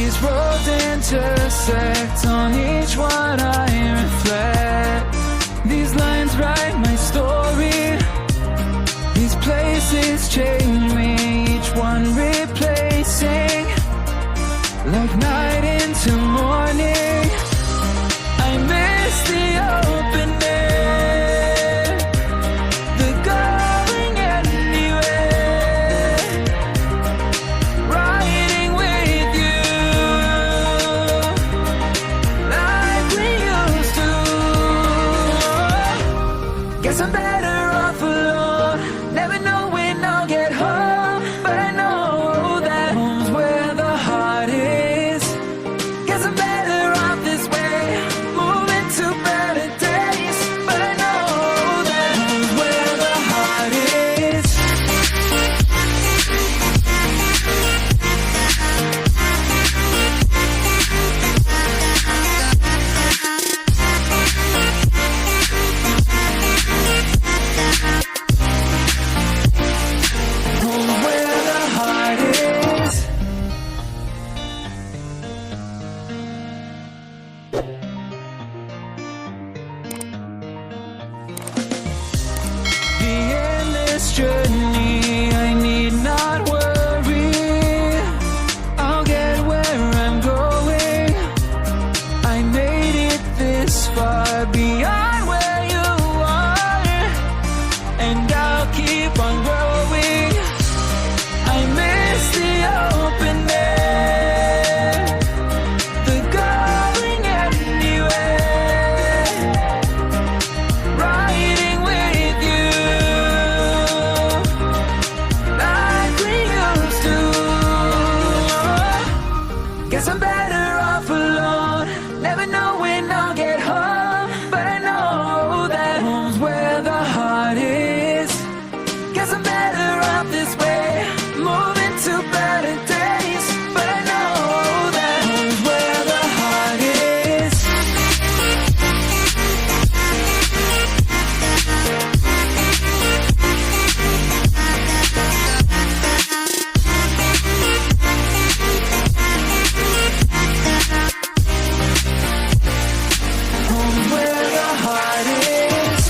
These roads intersect, on each one I reflect. These lines write my story. These places change me, each one replacing. Like night into morning, I miss the open air, the going anywhere, riding with you, like we used to. Guess I'm better off alone, never know when I'll get home, but I know that home's where the heart is. Guess I'm better off this way, moving to better days, but I know that home's where the heart is. Home's where the heart is. The endless journey, I need not worry. I'll get where I'm going. I made it this far, beyond where you are, and I'll keep on growing. I miss the open air, the going anywhere, riding with you, like we used to. Guess I'm better off alone, never know when I'll get home, but I know that home's where the heart is. Guess I'm better off this way, moving to better days, but I know that home's where the heart is. Home's where the heart is.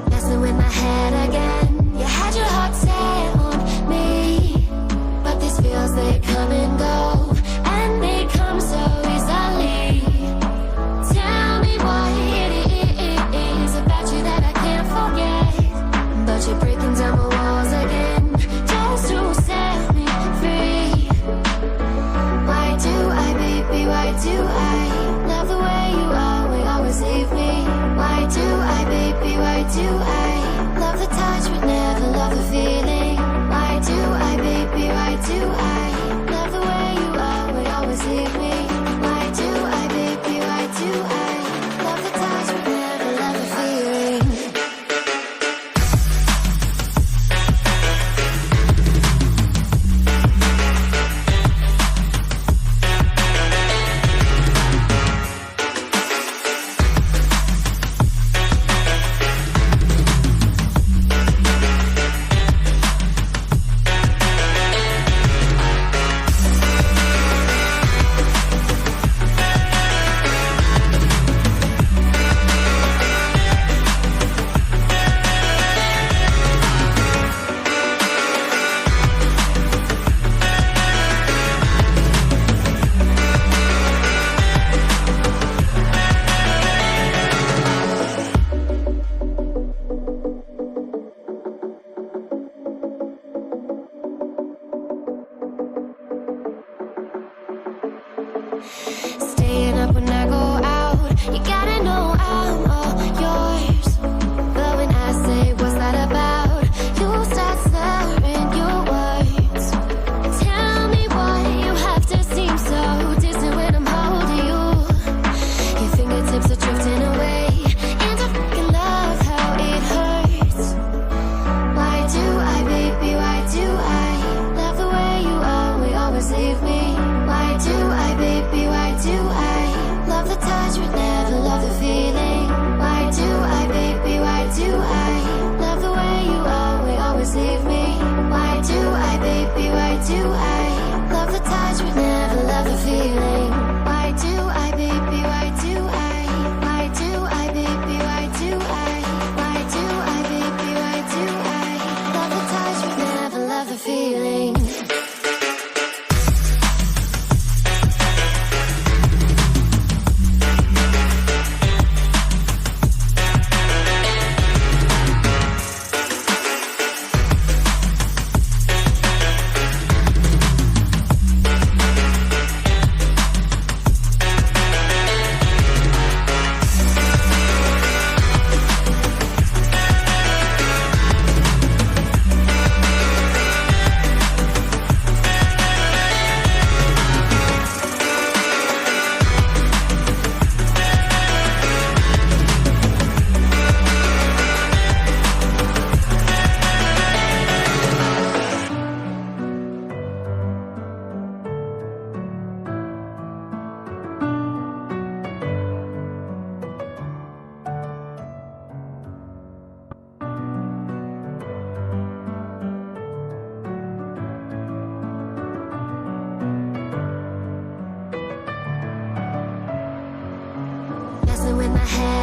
Messing with my head again. You had your heart set on me, but these feels, they come and go, and they come so easily. Tell me what it is about you that I can't forget, but you're breaking down my walls again, just to set me free. Why do I, baby, why do I love the way you are, we always leave me? Why do I, baby, why do I love the my head